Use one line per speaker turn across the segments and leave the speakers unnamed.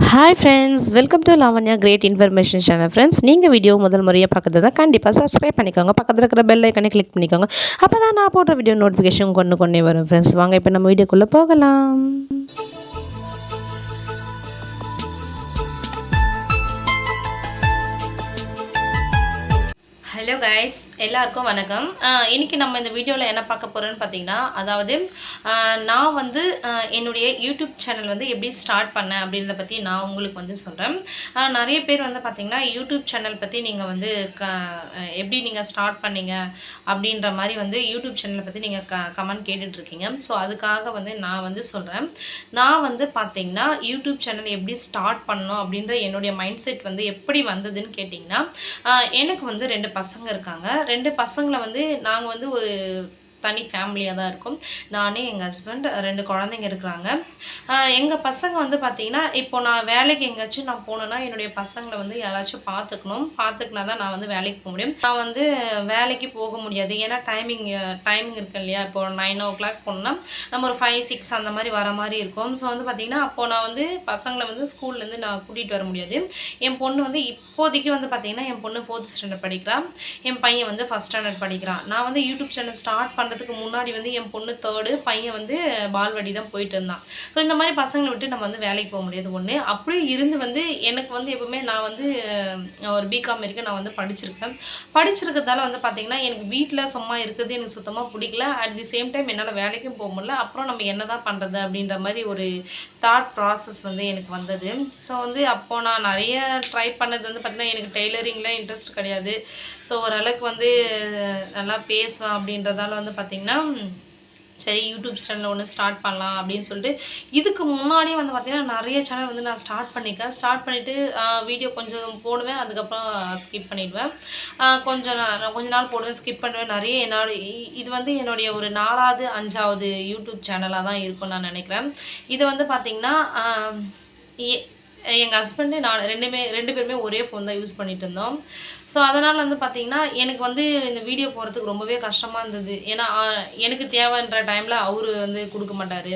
Hi friends, welcome to Lavanya great information channel. Friends, நீங்கள் video முதல் முறையாக பார்க்குறதா கண்டிப்பாக சப்ஸ்கிரைப் பண்ணிக்கோங்க. பக்கத்தில் இருக்கிற பெல் ஐக்கனை கிளிக் பண்ணிக்கோங்க. அப்போ தான் நான் போடுற வீடியோ நோட்டிஃபிகேஷன் கொண்டே வரும். ஃப்ரெண்ட்ஸ், வாங்க இப்போ நம்ம வீடியோக்குள்ளே போகலாம். ஹலோ கைஸ், எல்லாருக்கும் வணக்கம். இன்றைக்கி நம்ம இந்த வீடியோவில் என்ன பார்க்க போகிறோன்னு பார்த்தீங்கன்னா, அதாவது நான் வந்து என்னுடைய யூடியூப் சேனல் வந்து எப்படி ஸ்டார்ட் பண்ணேன் அப்படின்றத பற்றி நான் உங்களுக்கு வந்து சொல்கிறேன். நிறைய பேர் வந்து பார்த்திங்கன்னா யூடியூப் சேனல் பற்றி நீங்கள் வந்து எப்படி நீங்கள் ஸ்டார்ட் பண்ணீங்க அப்படின்ற மாதிரி வந்து யூடியூப் சேனலை பற்றி நீங்கள் கமெண்ட் கேட்டுட்ருக்கீங்க. ஸோ அதுக்காக வந்து நான் வந்து சொல்கிறேன். நான் வந்து பார்த்திங்கன்னா யூடியூப் சேனல் எப்படி ஸ்டார்ட் பண்ணணும் அப்படின்ற என்னுடைய மைண்ட் செட் வந்து எப்படி வந்ததுன்னு கேட்டிங்கன்னா, எனக்கு வந்து 2 பசங்க இருக்காங்க. 2 பசங்கள வந்து நாங்க வந்து ஒரு தனி ஃபேமிலியாக தான் இருக்கும். நானு, எங்கள் ஹஸ்பண்ட், 2 குழந்தைங்க இருக்கிறாங்க. எங்கள் பசங்க வந்து பார்த்திங்கன்னா, இப்போ நான் வேலைக்கு எங்கேயாச்சும் நான் போனேன்னா என்னுடைய பசங்களை வந்து யாராச்சும் பார்த்துக்கணும். பார்த்துக்கினா தான் நான் வந்து வேலைக்கு போக முடியும். நான் வந்து வேலைக்கு போக முடியாது. ஏன்னா டைமிங் இருக்கு இல்லையா? இப்போ 9:00 போனோம்னா நம்ம ஒரு 5, 6 அந்த மாதிரி வர மாதிரி இருக்கும். ஸோ வந்து பார்த்திங்கன்னா, அப்போது நான் வந்து பசங்களை வந்து ஸ்கூல்லேருந்து நான் கூட்டிகிட்டு வர முடியாது. என் பொண்ணு வந்து இப்போதைக்கு வந்து பார்த்திங்கன்னா, என் பொண்ணு 4th ஸ்டாண்டர்ட் படிக்கிறான். என் பையன் வந்து 1st ஸ்டாண்டர்ட் படிக்கிறான். நான் வந்து யூடியூப் சேனல் ஸ்டார்ட் பண்ணுறதுக்கு முன்னாடி வந்து என் பொண்ணு 3rd, பையன் வந்து பால்வாடி தான் போயிட்டு இருந்தான். ஸோ இந்த மாதிரி பசங்களை விட்டு நம்ம வந்து வேலைக்கு போக முடியாது ஒன்று. அப்படியே இருந்து வந்து எனக்கு வந்து எப்பவுமே நான் வந்து ஒரு பிகாம் வரைக்கும் நான் வந்து படிச்சிருக்கிறதால வந்து பார்த்திங்கன்னா, எனக்கு வீட்டில் சும்மா இருக்கிறது எனக்கு சுத்தமாக பிடிக்கல. அட் தி சேம் டைம் என்னால் வேலைக்கும் போக முடியல. அப்புறம் நம்ம என்ன தான் பண்ணுறது அப்படின்ற மாதிரி ஒரு தாட் ப்ராசஸ் வந்து எனக்கு வந்தது. ஸோ வந்து அப்போது நான் நிறைய ட்ரை பண்ணது வந்து பார்த்திங்கன்னா, எனக்கு டெய்லரிங்கில் இன்ட்ரெஸ்ட் கிடையாது. ஸோ ஓரளவுக்கு வந்து நல்லா பேசுவேன் அப்படின்றதால வந்து பார்த்திங்கன்னா, சரி யூடியூப் சேனல் ஒன்று ஸ்டார்ட் பண்ணலாம் அப்படின்னு சொல்லிட்டு, இதுக்கு முன்னாடியே வந்து பார்த்திங்கன்னா நிறைய சேனல் வந்து நான் ஸ்டார்ட் பண்ணியிருக்கேன். ஸ்டார்ட் பண்ணிவிட்டு வீடியோ கொஞ்சம் போடுவேன், அதுக்கப்புறம் ஸ்கிப் பண்ணிவிடுவேன். கொஞ்ச நாள் போடுவேன், ஸ்கிப் பண்ணுவேன். நிறைய இது வந்து என்னுடைய ஒரு 4வது 5வது யூடியூப் சேனலாக தான் இருக்கும்னு நான் நினைக்கிறேன். இது வந்து பார்த்திங்கன்னா, எங்கள் ஹஸ்பண்டு நான் 2 பேருமே ஒரே ஃபோன் தான் யூஸ் பண்ணிகிட்டு இருந்தோம். ஸோ அதனால் வந்து பார்த்திங்கன்னா, எனக்கு வந்து இந்த வீடியோ போடுறதுக்கு ரொம்பவே கஷ்டமாக இருந்தது. ஏன்னா எனக்கு தேவைன்ற டைமில் அவரு வந்து கொடுக்க மாட்டார்.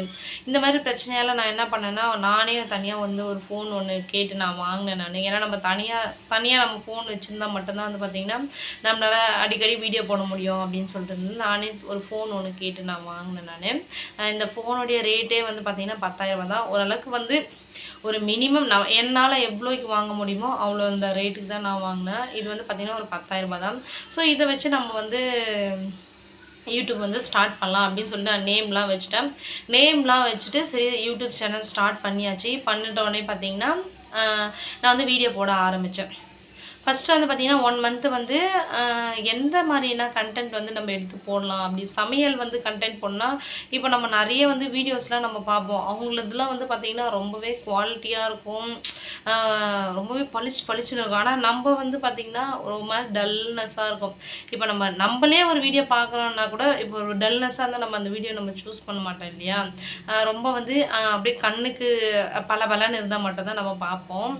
இந்த மாதிரி பிரச்சனையால் நான் என்ன பண்ணேன்னா, நானே தனியாக வந்து ஒரு ஃபோன் ஒன்று கேட்டு நான் வாங்கினேன் நான். ஏன்னா நம்ம தனியாக நம்ம ஃபோன் வச்சுருந்தா மட்டும்தான் வந்து பார்த்திங்கன்னா, நம்மளால் அடிக்கடி வீடியோ போட முடியும் அப்படின்னு சொல்லிட்டு நானே ஒரு ஃபோன் ஒன்று கேட்டு நான் வாங்கினேன் நான். இந்த ஃபோனுடைய ரேட்டே வந்து பார்த்திங்கன்னா 10,000 தான். ஓரளவுக்கு வந்து ஒரு மினிமம் என்னால் எவ்வளோக்கு வாங்க முடியுமோ அவ்வளோ அந்த ரேட்டுக்கு தான் நான் வாங்கினேன். இது வந்து பார்த்திங்கன்னா ஒரு 10,000 தான். ஸோ இதை வச்சு நம்ம வந்து யூடியூப் வந்து ஸ்டார்ட் பண்ணலாம் அப்படின்னு சொல்லிட்டு நான் நேம்லாம் வச்சுட்டேன். நேம்லாம் வச்சுட்டு சரி யூடியூப் சேனல் ஸ்டார்ட் பண்ணியாச்சு. பண்ணிட்டோடனே பார்த்திங்கன்னா, நான் வந்து வீடியோ போட ஆரம்பித்தேன். ஃபஸ்ட்டு வந்து பார்த்திங்கன்னா 1 மந்த்து வந்து எந்த மாதிரியான கண்டென்ட் வந்து நம்ம எடுத்து போடலாம் அப்படி சமையல் வந்து கண்டென்ட் போடலாம். இப்போ நம்ம நிறைய வந்து வீடியோஸ்லாம் நம்ம பார்ப்போம். அவங்களதுலாம் வந்து பார்த்திங்கன்னா ரொம்பவே குவாலிட்டியாக இருக்கும், ரொம்பவே பளிச்சுன்னு இருக்கும். ஆனால் நம்ம வந்து பார்த்திங்கன்னா ஒரு மாதிரி டல்னஸ்ஸாக இருக்கும். இப்போ நம்மளே ஒரு வீடியோ பார்க்குறோன்னா கூட, இப்போ ஒரு டல்னஸ்ஸாக இருந்தால் நம்ம அந்த வீடியோ நம்ம சூஸ் பண்ண மாட்டோம் இல்லையா? ரொம்ப வந்து அப்படியே கண்ணுக்கு பளபளன்னு இருந்தால் மட்டும்தான் நம்ம பார்ப்போம்.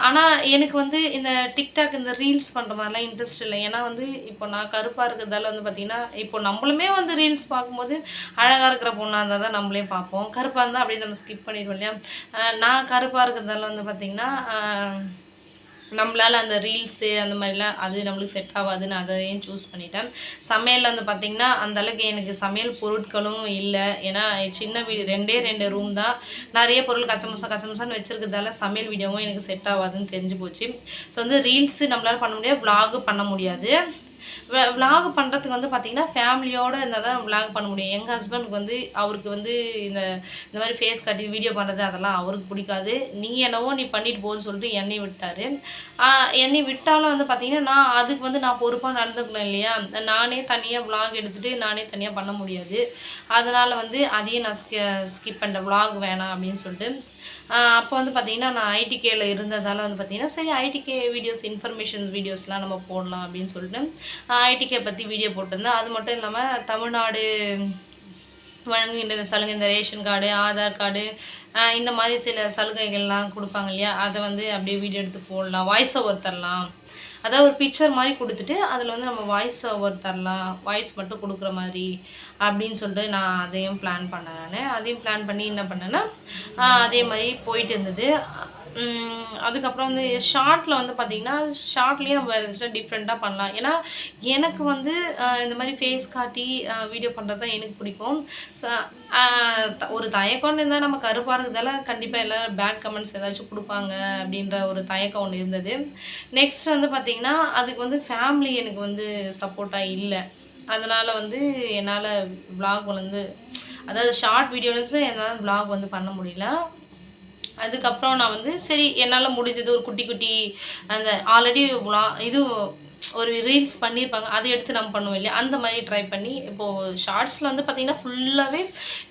ஆனால் எனக்கு வந்து இந்த டிக்டாக் இந்த ரீல்ஸ் பண்ணுற மாதிரிலாம் இன்ட்ரெஸ்ட் இல்லை. ஏன்னா வந்து இப்போ நான் கருப்பாக இருக்கிறதால வந்து பார்த்திங்கன்னா, இப்போ நம்மளுமே வந்து ரீல்ஸ் பார்க்கும்போது அழகாக இருக்கிற பொண்ணாக இருந்தால் தான் நம்மளே பார்ப்போம். கருப்பாக இருந்தால் அப்படியே நம்ம ஸ்கிப் பண்ணிடுவோம் இல்லையா? நான் கருப்பாக இருக்கிறதால வந்து பார்த்திங்கன்னா, நம்மளால் அந்த ரீல்ஸு அந்த மாதிரிலாம் அது நம்மளுக்கு செட் ஆகாதுன்னு அதையும் சூஸ் பண்ணிட்டேன். சமையலில் வந்து பார்த்திங்கன்னா, அந்தளவுக்கு எனக்கு சமையல் பொருட்களும் இல்லை. ஏன்னா சின்ன வீடு 2 ரூம் தான். நிறைய பொருள் கச்சமசான்னு வச்சுருக்கிறதால சமையல் வீடியோவும் எனக்கு செட் ஆகாதுன்னு தெரிஞ்சு போச்சு. ஸோ வந்து ரீல்ஸு நம்மளால் பண்ண முடியாது, விலாகு பண்ண முடியாது. விலாக் பண்ணுறதுக்கு வந்து பார்த்திங்கன்னா, ஃபேமிலியோடு இருந்தால் தான் விலாக் பண்ண முடியும். எங்கள் ஹஸ்பண்டுக்கு வந்து அவருக்கு வந்து இந்த மாதிரி ஃபேஸ் கட்டி வீடியோ பண்ணுறது அதெல்லாம் அவருக்கு பிடிக்காது. நீ என்னவோ நீ பண்ணிட்டு போன்னு சொல்லிட்டு என்னை விட்டார். என்னை விட்டாலும் வந்து பார்த்திங்கன்னா, நான் அதுக்கு வந்து நான் பொறுப்பாக நடந்துக்கணும் இல்லையா? நானே தனியாக விலாக் எடுத்துகிட்டு நானே தனியாக பண்ண முடியாது. அதனால் வந்து அதையும் நான் ஸ்கிப் பண்ணிட்டேன். விலாக் வேணாம் அப்படின்னு சொல்லிட்டு. அப்போ வந்து பார்த்திங்கன்னா, நான் ஐடிகேல இருந்ததால் வந்து பார்த்திங்கன்னா, சரி ஐடிகே வீடியோஸ் வீடியோஸ்லாம் நம்ம போடலாம் அப்படின்னு சொல்லிட்டு ஐடிகே பற்றி வீடியோ போட்டிருந்தேன். அது மட்டும் இல்லாமல் தமிழ்நாடு வழங்குகின்ற சலுகை, இந்த ரேஷன் கார்டு, ஆதார் கார்டு, இந்த மாதிரி சில சலுகைகள்லாம் கொடுப்பாங்க இல்லையா? அதை வந்து அப்படியே வீடியோ எடுத்து போடலாம், வாய்ஸ் ஓவர் தரலாம். அதாவது ஒரு பிக்சர் மாதிரி கொடுத்துட்டு அதில் வந்து நம்ம வாய்ஸ் ஓவர் தரலாம், வாய்ஸ் மட்டும் கொடுக்குற மாதிரி அப்படின்னு சொல்லிட்டு நான் அதையும் பிளான் பண்ணேன். அதையும் பிளான் பண்ணி என்ன பண்ணேன்னா, அதே மாதிரி போயிட்டு இருந்தது. அதுக்கப்புறம் வந்து ஷார்ட்ல வந்து பார்த்தீங்கன்னா, ஷார்ட்லயே நம்ம வேற எதாச்சும் டிஃப்ரெண்ட்டா பண்ணலாம். ஏன்னா, எனக்கு வந்து இந்த மாரி ஃபேஸ் காட்டி வீடியோ பண்றது தான் எனக்கு பிடிக்கும். ச அ ஒரு தயக்கம்னு இருந்தா நம்ம கருப்பா இருக்கிறதால கண்டிப்பா எல்லாரும் பேட் கமெண்ட்ஸ் ஏதாச்சும் குடுப்பாங்க அப்படின்ற ஒரு தயக்கம் ஒண்ணு இருந்தது. நெக்ஸ்ட் வந்து பார்த்தீங்கன்னா, அதுக்கு வந்து ஃபேமிலி எனக்கு வந்து சப்போர்ட்டா இல்ல. அதனால வந்து என்னால விளாக் வந்து அதாவது ஷார்ட் வீடியோஸ்ல என்னால விளாக் வந்து பண்ண முடியல. அதுக்கப்புறம் நான் வந்து சரி என்னால முடிஞ்சது ஒரு குட்டி குட்டி அந்த ஆல்ரெடி இது ஒரு ரீல்ஸ் பண்ணியிருப்பாங்க. அத எடுத்து நம்ம பண்ணுவோம் இல்லையா? அந்த மாரி ட்ரை பண்ணி இப்போ ஷார்ட்ஸ்ல வந்து பார்த்தீங்கன்னா, ஃபுல்லாவே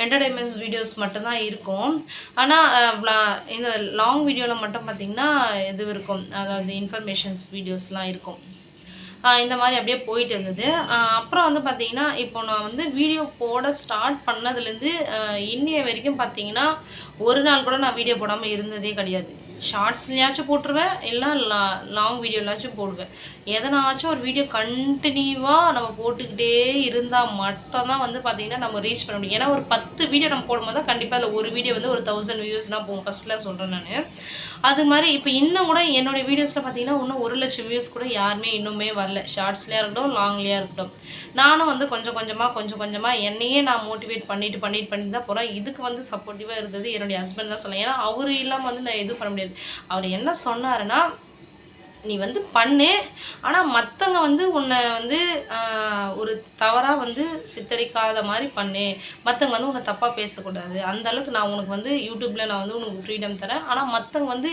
என்டர்டெயின்மென்ட்ஸ் வீடியோஸ் மட்டும் தான் இருக்கும். ஆனா இந்த லாங் வீடியோல மட்டும் பார்த்தீங்கன்னா, இது இருக்கும். அதாவது இன்ஃபர்மேஷன்ஸ் வீடியோஸ்லாம் இருக்கும். இந்த மாரி அப்படியே போயிட்டு இருந்தது. அப்புறம் வந்து பார்த்தீங்கன்னா, இப்போ நான் வந்து வீடியோ போட ஸ்டார்ட் பண்ணதுலேருந்து இன்னைய வரைக்கும் பார்த்தீங்கன்னா, ஒரு நாள் கூட நான் வீடியோ போடாம இருந்ததே கிடையாது. ஷார்ட்ஸ்லயாச்சும் போட்டுருவேன், இல்ல லாங் வீடியோலாச்சும் போடுவேன். எதனாச்சும் ஒரு வீடியோ கன்டினியூவா நம்ம போட்டுக்கிட்டே இருந்தா மட்டும் தான் வந்து பார்த்தீங்கன்னா, நம்ம ரீச் பண்ண முடியும். ஏன்னா ஒரு 10 வீடியோ நம்ம போடும்போது தான் கண்டிப்பா அதில ஒரு வீடியோ வந்து ஒரு 1000 வியூஸ்லாம் போகும். ஃபர்ஸ்ட்ல சொல்றேன் நானு. அது மாரி இப்ப இன்னும் கூட என்னோட வீடியோஸ்ல பார்த்தீங்கன்னா, இன்னும் 1,00,000 வியூஸ் கூட யாருமே இன்னுமே வரல. ஷார்ட்ஸ்லயா இருக்கட்டும், லாங்லயா இருக்கட்டும். நானும் வந்து கொஞ்சம் கொஞ்சமா, கொஞ்சம் கொஞ்சமா என்னையே நான் மோட்டிவேட் பண்ணிட்டு தான் போறேன். இதுக்கு வந்து சப்போர்ட்டிவா இருந்தது என்னுடைய ஹஸ்பண்ட் தான் சொல்லலாம். ஏன்னா, அவரு இல்லாம வந்து நான் எதுவும் பண்ண முடியாது. அவரு என்ன சொன்னாருன்னா, "நீ வந்து பண்ணு. ஆனா மத்தவங்க வந்து உன்ன வந்து ஒரு தவறா வந்து சித்தரிக்காத மாரி பண்ணு. மத்தவங்க வந்து உன்ன தப்பா பேசக்கூடாது. அந்த அளவுக்கு நான் உனக்கு வந்து YouTubeல நான் வந்து உனக்கு ஃப்ரீடம் தரேன். ஆனா மத்தவங்க வந்து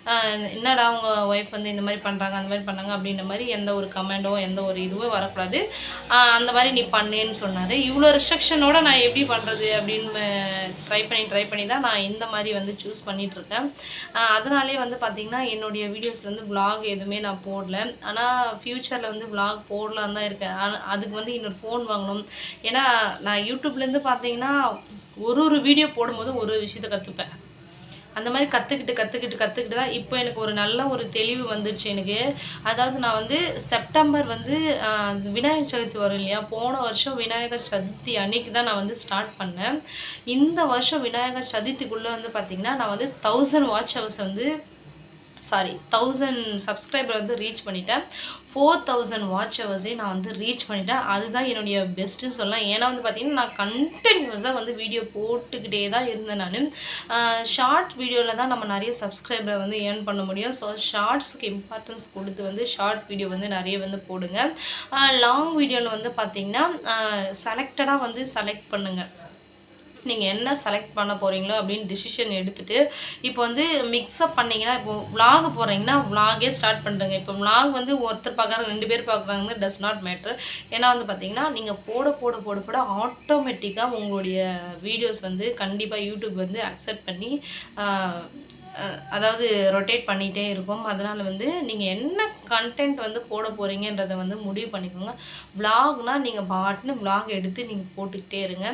அ என்னடா உங்க ஒய்ஃப் வந்து இந்த மாரி பண்றாங்க, அந்த மாரி பண்ணாங்க அப்படின்ற மாரி எந்த ஒரு கமெண்டோ, எந்த ஒரு இதுவும் வரக்கூடாது. அந்த மாரி நீ பண்ணுன்னு" சொன்னாரு. இவ்ளோ ரெஸ்ட்ரிக்ஷனோட நான் எப்படி பண்றது அப்படின்னு ட்ரை பண்ணி தான் நான் இந்த மாரி வந்து சூஸ் பண்ணிட்டுருக்கேன். அதனாலேயே வந்து பார்த்தீங்கன்னா, என்னுடைய வீடியோஸ்ல வந்து விளாக் எதுவுமே நான் போடல. ஆனா ஃப்யூச்சர்ல வந்து விளாக் போடலான்னு தான் இருக்கேன். ஆனா அதுக்கு வந்து இன்னொரு ஃபோன் வாங்கணும். ஏன்னா நான் YouTubeலேருந்து பார்த்தீங்கன்னா, ஒரு வீடியோ போடும்போது ஒரு விஷயத்த கத்துப்பேன். அந்த மாரி கத்துக்கிட்டு தான் இப்போ எனக்கு ஒரு நல்ல ஒரு தெளிவு வந்துருச்சு எனக்கு. அதாவது நான் வந்து செப்டம்பர் வந்து அ விநாயகர் சதுர்த்தி வரும் இல்லையா? போன வருஷம் விநாயகர் சதுர்த்தி அன்னைக்கு தான் நான் வந்து ஸ்டார்ட் பண்ணேன். இந்த வருஷம் விநாயகர் சதுர்த்திக்குள்ள வந்து பார்த்தீங்கன்னா, நான் வந்து 1000 வாட்ச் ஹவர்ஸ் வந்து 1000 சப்ஸ்கிரைபர் வந்து ரீச் பண்ணிட்டேன். 4000 வாட்ச் ஹவர்ஸையும் நான் வந்து ரீச் பண்ணிட்டேன். அதுதான் என்னுடைய பெஸ்ட்டுன்னு சொல்லலாம். ஏன்னா வந்து பார்த்தீங்கன்னா, நான் கன்டினியூஸா வந்து வீடியோ போட்டுக்கிட்டே தான் இருந்தேன் நானு. ஷார்ட் வீடியோல தான் நம்ம நெறைய சப்ஸ்கிரைபர வந்து ஏர்ன் பண்ண முடியும். ஸோ ஷார்ட்ஸ்க்கு இம்பார்ட்டன்ஸ் குடுத்து வந்து ஷார்ட் வீடியோ வந்து நெறைய வந்து போடுங்க. லாங் வீடியோல வந்து பார்த்தீங்கன்னா, செலக்டடா வந்து செலக்ட் பண்ணுங்க. நீங்க என்ன செலக்ட் பண்ண போறீங்களோ அப்படின்னு டிசிஷன் எடுத்துட்டு, இப்போ வந்து மிக்ஸ்அப் பண்ணீங்கன்னா, இப்போ விளாக் போடுறீங்கன்னா, விளாகே ஸ்டார்ட் பண்ணுங்க. இப்போ விளாக் வந்து ஒருத்தர் பார்க்குறாங்க, 2 பேர் பார்க்குறாங்க டஸ் நாட் மேட்டர். ஏன்னா வந்து பார்த்தீங்கன்னா, நீங்க போட ஆட்டோமேட்டிக்கா உங்களுடைய வீடியோஸ் வந்து கண்டிப்பா YouTube வந்து அக்செப்ட் பண்ணி, ஆ அதாவது ரொட்டேட் பண்ணிட்டே இருக்கும். அதனால வந்து நீங்க என்ன கன்டென்ட் வந்து போட போறீங்கன்றத வந்து முடிவு பண்ணிக்கோங்க. விளாக்னா நீங்க பாட்டுன்னு விளாக் எடுத்து நீங்க போட்டுக்கிட்டே இருங்க.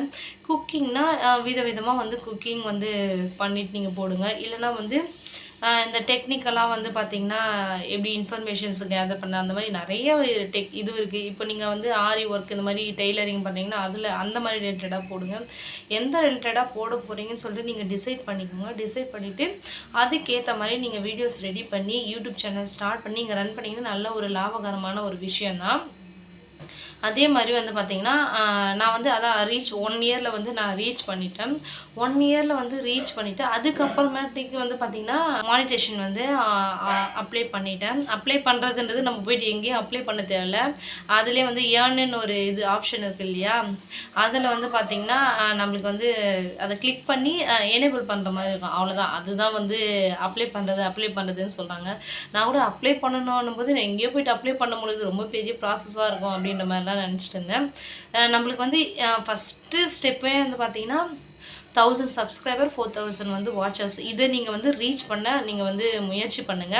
குக்கிங்னா விதவிதமா வந்து குக்கிங் வந்து பண்ணிட்டு நீங்க போடுங்க. இல்லன்னா வந்து இந்த டெக்னிக்கலா வந்து பார்த்தீங்கன்னா, எப்படி இன்ஃபர்மேஷன்ஸ் கேதர் பண்ண அந்த மாரி நெறைய இது இருக்கு. இப்போ நீங்க வந்து ஆரி ஒர்க் இந்த மாரி டெய்லரிங் பண்றீங்கன்னா, அதில அந்த மாரி ரிலேட்டடா போடுங்க. எந்த ரிலேட்டடா போட போறீங்கன்னு சொல்லிட்டு நீங்க டிசைட் பண்ணிக்கோங்க. டிசைட் பண்ணிட்டு, அதுக்கேத்த மாரி நீங்க வீடியோஸ் ரெடி பண்ணி, யூடியூப் சேனல் ஸ்டார்ட் பண்ணி நீங்க ரன் பண்ணீங்கன்னா, நல்ல ஒரு லாபகரமான ஒரு விஷயம் தான். அதே மாரி வந்து பார்த்தீங்கன்னா, நான் வந்து அதான் 1 இயர்ல வந்து நான் ரீச் பண்ணிட்டேன். 1 இயர்ல வந்து ரீச் பண்ணிட்டு, அதுக்கப்புறமேட்டுக்கு வந்து பார்த்தீங்கன்னா, மானிட்டேஷன் வந்து அப்ளை பண்ணிட்டேன். அப்ளை பண்றதுன்றது நம்ம போயிட்டு எங்கேயும் அப்ளை பண்ண தேவையில்ல. அதிலயே வந்து ஏர்னுன்னு ஒரு இது ஆப்ஷன் இருக்கு இல்லையா? அதில வந்து பார்த்தீங்கன்னா, நம்மளுக்கு வந்து அத கிளிக் பண்ணி எனேபிள் பண்ற மாரி இருக்கும். அவ்வளோதான். அதுதான் வந்து அப்ளை பண்றதுன்னு சொல்றாங்க. நான் கூட அப்ளை பண்ணணுன்னும்போது, நான் எங்கேயோ போயிட்டு அப்ளை பண்ணும்பொழுது ரொம்ப பெரிய ப்ராசஸா இருக்கும் அப்படின்ற மாரிலாம் நெனச்சுட்டு இருந்தேன். நம்மளுக்கு வந்து ஃபர்ஸ்ட்டு ஸ்டெப்பே வந்து பார்த்தீங்கன்னா, 1000 சப்ஸ்கிரைபர், 4000 வந்து வாட்சர்ஸ். இத நீங்க வந்து ரீச் பண்ண நீங்க வந்து முயற்சி பண்ணுங்க.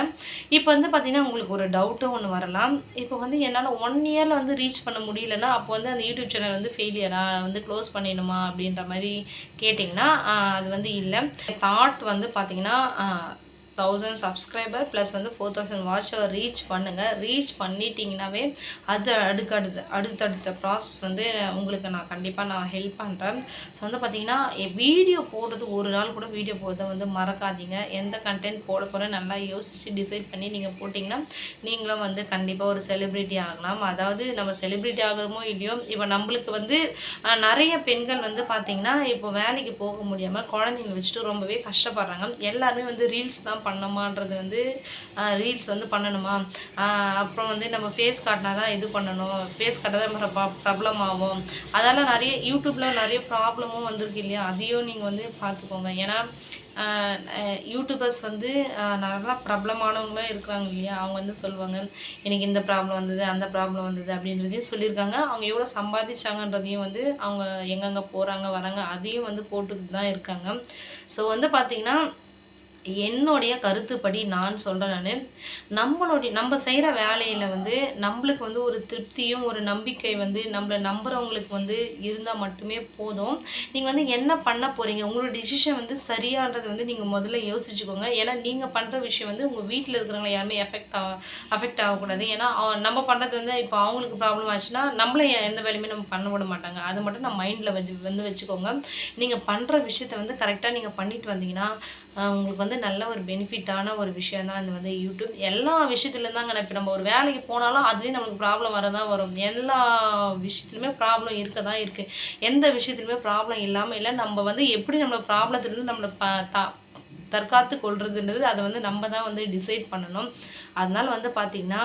இப்ப வந்து பார்த்தீங்கன்னா, உங்களுக்கு ஒரு டவுட்டும் ஒண்ணு வரலாம். இப்ப வந்து என்னால 1 இயர்ல வந்து ரீச் பண்ண முடியலன்னா, அப்போ வந்து அந்த யூடியூப் சேனல் வந்து ஃபெயிலியரா? வந்து க்ளோஸ் பண்ணிடணுமா? அப்படின்ற மாரி கேட்டீங்கன்னா, அது வந்து இல்ல. தாட் வந்து பார்த்தீங்கன்னா, 1000 சப்ஸ்கிரைபர் ப்ளஸ் வந்து 4000 வாட்ச் ஹவர் ரீச் பண்ணுங்கள். ரீச் பண்ணிட்டீங்கன்னாவே அது அடுத்தடுத்த ப்ராசஸ் வந்து உங்களுக்கு நான் கண்டிப்பாக ஹெல்ப் பண்ணுறேன். ஸோ வந்து பார்த்தீங்கன்னா வீடியோ போடுறது ஒரு நாள் கூட வீடியோ போடுறத வந்து மறக்காதீங்க. எந்த கண்டென்ட் போட போகிறேன் நல்லா யோசித்து டிசைட் பண்ணி நீங்கள் போட்டிங்கன்னா நீங்களும் வந்து கண்டிப்பாக ஒரு செலிப்ரிட்டி ஆகலாம். அதாவது நம்ம செலிப்ரிட்டி ஆகிறோமோ இல்லையோ, இப்போ நம்மளுக்கு வந்து நிறைய பெண்கள் வந்து பார்த்திங்கன்னா இப்போ வேலைக்கு போக முடியாமல் குழந்தைங்கள வச்சுட்டு ரொம்பவே கஷ்டப்படுறாங்க. எல்லாருமே வந்து ரீல்ஸ் தான் பண்ணணுமான்றது வந்து ரீல்ஸ் வந்து பண்ணணுமா, அப்புறம் வந்து நம்ம ஃபேஸ் காட்டினா தான் இது பண்ணணும், ஃபேஸ் காட்டினா தான் நம்ம ப்ராப்ளம் ஆகும். அதெல்லாம் நிறைய யூடியூப்பில் நிறைய ப்ராப்ளமும் வந்திருக்கு இல்லையா, அதையும் நீங்கள் வந்து பார்த்துக்கோங்க. ஏன்னா யூடியூபர்ஸ் வந்து நல்லா பிரபலமானவங்களாம் இருக்கிறாங்க இல்லையா, அவங்க வந்து சொல்லுவாங்க எனக்கு இந்த ப்ராப்ளம் வந்தது, அந்த ப்ராப்ளம் வந்தது அப்படின்றதையும் சொல்லியிருக்காங்க. அவங்க எவ்வளோ சம்பாதிச்சாங்கன்றதையும் வந்து அவங்க எங்கெங்கே போகிறாங்க வராங்க அதையும் வந்து போட்டுக்கிட்டு தான் இருக்காங்க. ஸோ வந்து பார்த்திங்கன்னா என்னுடைய கருத்துப்படி நான் சொல்கிறேன், நம்ம செய்கிற வேலையில் வந்து நம்மளுக்கு வந்து ஒரு திருப்தியும் ஒரு நம்பிக்கை வந்து நம்மளை நம்புகிறவங்களுக்கு வந்து இருந்தால் மட்டுமே போதும். நீங்கள் வந்து என்ன பண்ண போகிறீங்க, உங்களோட டிசிஷன் வந்து சரியானது வந்து நீங்கள் முதல்ல யோசிச்சுக்கோங்க. ஏன்னா நீங்கள் பண்ணுற விஷயம் வந்து உங்கள் வீட்டில் இருக்கிறவங்க யாருமே அஃபெக்ட் ஆகக்கூடாது. ஏன்னா நம்ம பண்ணுறது வந்து இப்போ அவங்களுக்கு ப்ராப்ளம் ஆச்சுன்னா நம்மளே எந்த வேலையுமே நம்ம பண்ண விட மாட்டாங்க. அது மட்டும் நான் மைண்டில் வச்சுக்கோங்க. நீங்கள் பண்ணுற விஷயத்த வந்து கரெக்டாக நீங்கள் பண்ணிட்டு வந்தீங்கன்னா உங்களுக்கு வந்து நல்ல ஒரு பெனிஃபிட்டான ஒரு விஷயம் தான் இது வந்து யூடியூப். எல்லா விஷயத்துலேயும் தாங்க இப்போ நம்ம ஒரு வேலைக்கு போனாலும் அதுலேயும் நம்மளுக்கு ப்ராப்ளம் வரதான் வரும். எல்லா விஷயத்துலையுமே ப்ராப்ளம் இருக்க தான் இருக்குது. எந்த விஷயத்துலையுமே ப்ராப்ளம் இல்லாமல் இல்லை. நம்ம வந்து எப்படி நம்ம ப்ராப்ளத்துலேருந்து நம்மளை தற்காத்து கொள்றதுன்றது அதை வந்து நம்ம தான் வந்து டிசைட் பண்ணணும். அதனால வந்து பார்த்திங்கன்னா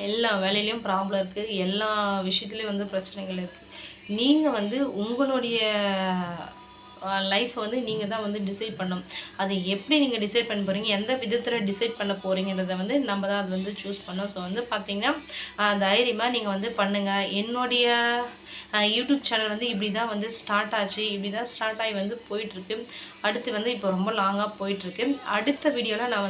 எல்லா வேலையிலையும் ப்ராப்ளம் இருக்குது, எல்லா விஷயத்துலேயும் வந்து பிரச்சனைகள் இருக்குது. நீங்கள் வந்து உங்களுடைய லைஃப்பை வந்து நீங்கள் தான் வந்து டிசைட் பண்ணணும். அது எப்படி நீங்கள் டிசைட் பண்ண போகிறீங்க, எந்த விதத்தில் டிசைட் பண்ண போகிறீங்கன்றத வந்து நம்ம தான் அது வந்து சூஸ் பண்ணோம். ஸோ வந்து பார்த்திங்கன்னா தைரியமாக நீங்கள் வந்து பண்ணுங்கள். என்னுடைய யூடியூப் சேனல் வந்து இப்படி தான் வந்து ஸ்டார்ட் ஆச்சு, இப்படி தான் ஸ்டார்ட் ஆகி வந்து போயிட்டுருக்கு. அடுத்து வந்து இப்போ ரொம்ப லாங்காக போயிட்டுருக்கு. அடுத்த வீடியோவில் நான்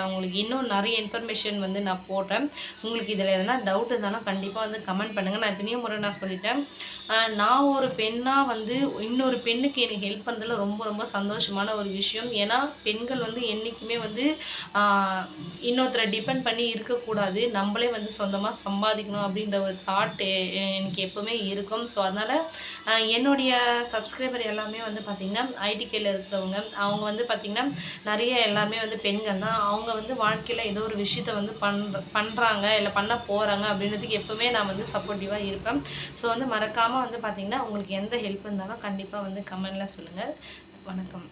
உங்களுக்கு இன்னும் நிறைய இன்ஃபர்மேஷன் வந்து நான் போடுறேன். உங்களுக்கு இதில் எதனா டவுட் இருந்தாலும் கண்டிப்பாக வந்து கமெண்ட் பண்ணுங்கள். நான் எத்தனையோ முறை நான் சொல்லிட்டேன், நான் ஒரு பெண்ணாக வந்து இன்னொரு பெண்ணுக்கு எனக்கு ஹெல்ப் பண்ணுறதுல ரொம்ப ரொம்ப சந்தோஷமான ஒரு விஷயம். ஏன்னா பெண்கள் வந்து என்றைக்குமே வந்து இன்னொருத்தரை டிபெண்ட் பண்ணி இருக்கக்கூடாது, நம்மளே வந்து சொந்தமாக சம்பாதிக்கணும் அப்படின்ற ஒரு தாட் எனக்கு எப்போவுமே இருக்கும். ஸோ அதனால் என்னுடைய சப்ஸ்கிரைபர் எல்லாமே வந்து பார்த்திங்கன்னா ஐடிகேயில் இருக்கிறவங்க, அவங்க வந்து பார்த்திங்கன்னா நிறைய எல்லாருமே வந்து பெண்கள் தான். அவங்க வந்து வாழ்க்கையில் ஏதோ ஒரு விஷயத்தை வந்து பண்ணுறாங்க இல்லை பண்ண போகிறாங்க அப்படின்றதுக்கு எப்போவுமே நான் வந்து சப்போர்ட்டிவாக இருப்பேன். ஸோ வந்து மறக்காமல் வந்து பார்த்திங்கன்னா உங்களுக்கு எந்த ஹெல்ப் இருந்தாலும் கண்டிப்பாக வந்து கமெண்டில் சொல்லுங்கள். வணக்கம்.